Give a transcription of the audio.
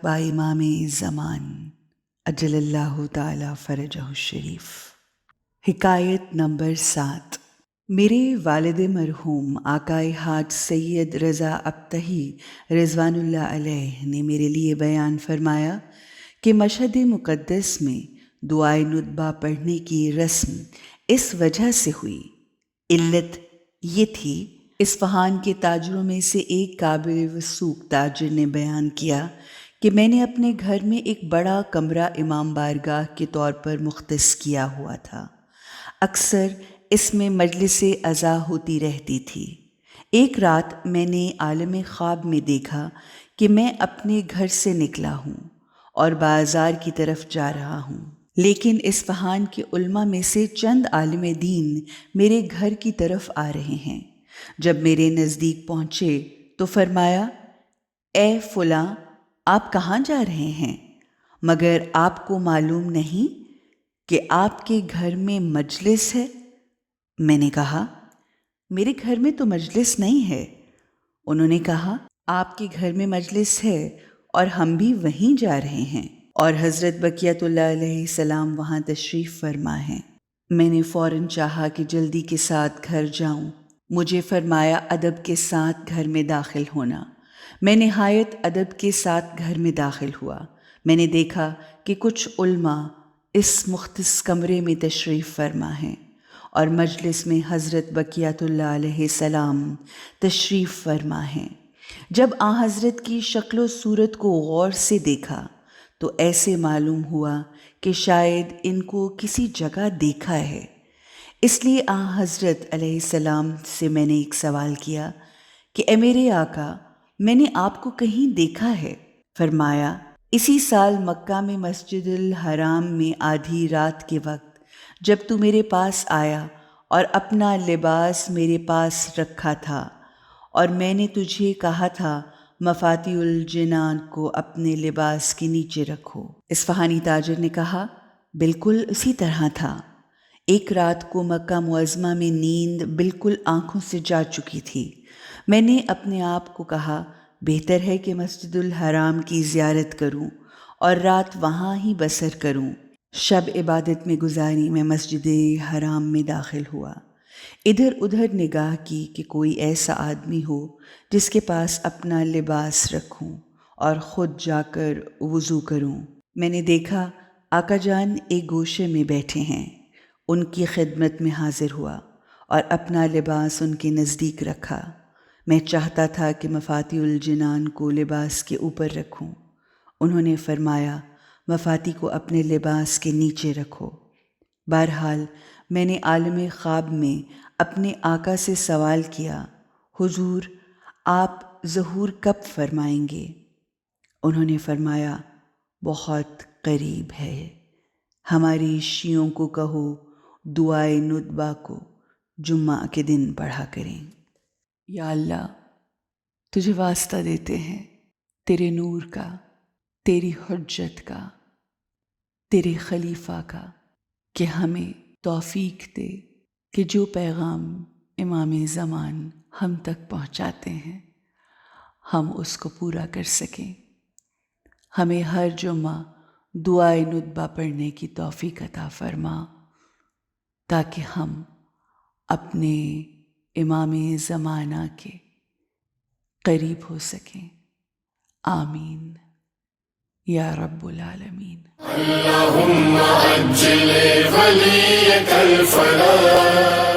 با امام زمان اجل اللہ تعالی فرجہ الشریف۔ حکایت نمبر 7۔ میرے والد مرحوم آقائے حاج سید رضا ابتہی رضوان اللہ علیہ نے میرے لیے بیان فرمایا کہ مشہد مقدس میں دعائے ندبہ پڑھنے کی رسم اس وجہ سے ہوئی۔ علت یہ تھی، اصفہان کے تاجروں میں سے ایک قابل وثوق تاجر نے بیان کیا کہ میں نے اپنے گھر میں ایک بڑا کمرہ امام بارگاہ کے طور پر مختص کیا ہوا تھا۔ اکثر اس میں مجلس عزا ہوتی رہتی تھی۔ ایک رات میں نے عالم خواب میں دیکھا کہ میں اپنے گھر سے نکلا ہوں اور بازار کی طرف جا رہا ہوں، لیکن اصفہان کے علماء میں سے چند عالم دین میرے گھر کی طرف آ رہے ہیں۔ جب میرے نزدیک پہنچے تو فرمایا، اے فلاں، آپ کہاں جا رہے ہیں؟ مگر آپ کو معلوم نہیں کہ آپ کے گھر میں مجلس ہے؟ میں نے کہا، میرے گھر میں تو مجلس نہیں ہے۔ انہوں نے کہا، آپ کے گھر میں مجلس ہے اور ہم بھی وہیں جا رہے ہیں، اور حضرت بقیۃ اللہ علیہ السلام وہاں تشریف فرما ہیں۔ میں نے فوراً چاہا کہ جلدی کے ساتھ گھر جاؤں۔ مجھے فرمایا ادب کے ساتھ گھر میں داخل ہونا۔ میں نہایت ادب کے ساتھ گھر میں داخل ہوا۔ میں نے دیکھا کہ کچھ علماء اس مختص کمرے میں تشریف فرما ہیں اور مجلس میں حضرت بقیۃ اللہ علیہ السلام تشریف فرما ہیں۔ جب آن حضرت کی شکل و صورت کو غور سے دیکھا تو ایسے معلوم ہوا کہ شاید ان کو کسی جگہ دیکھا ہے۔ اس لیے آن حضرت علیہ السلام سے میں نے ایک سوال کیا کہ اے میرے آقا، میں نے آپ کو کہیں دیکھا ہے؟ فرمایا، اسی سال مکہ میں مسجد الحرام میں آدھی رات کے وقت جب تو میرے پاس آیا اور اپنا لباس میرے پاس رکھا تھا اور میں نے تجھے کہا تھا مفاتیح الجنان کو اپنے لباس کے نیچے رکھو۔ اصفہانی تاجر نے کہا، بالکل اسی طرح تھا۔ ایک رات کو مکہ معظمہ میں نیند بالکل آنکھوں سے جا چکی تھی۔ میں نے اپنے آپ کو کہا، بہتر ہے کہ مسجد الحرام کی زیارت کروں اور رات وہاں ہی بسر کروں۔ شب عبادت میں گزاری میں مسجد حرام میں داخل ہوا۔ ادھر ادھر نگاہ کی کہ کوئی ایسا آدمی ہو جس کے پاس اپنا لباس رکھوں اور خود جا کر وضو کروں۔ میں نے دیکھا آقا جان ایک گوشے میں بیٹھے ہیں۔ ان کی خدمت میں حاضر ہوا اور اپنا لباس ان کے نزدیک رکھا۔ میں چاہتا تھا کہ مفاتیح الجنان کو لباس کے اوپر رکھوں۔ انہوں نے فرمایا، مفاتیح کو اپنے لباس کے نیچے رکھو۔ بہرحال میں نے عالم خواب میں اپنے آقا سے سوال کیا، حضور آپ ظہور کب فرمائیں گے؟ انہوں نے فرمایا، بہت قریب ہے۔ ہماری شیعوں کو کہو دعائے ندبہ کو جمعہ کے دن پڑھا کریں۔ یا اللہ، تجھے واسطہ دیتے ہیں تیرے نور کا، تیری حجت کا، تیرے خلیفہ کا، کہ ہمیں توفیق دے کہ جو پیغام امام زمان ہم تک پہنچاتے ہیں ہم اس کو پورا کر سکیں۔ ہمیں ہر جمعہ دعائے ندبہ پڑھنے کی توفیق عطا فرما تاکہ ہم اپنے امام زمانہ کے قریب ہو سکیں۔ آمین یا رب العالمین۔ اللہم عجل ولیک الفلاح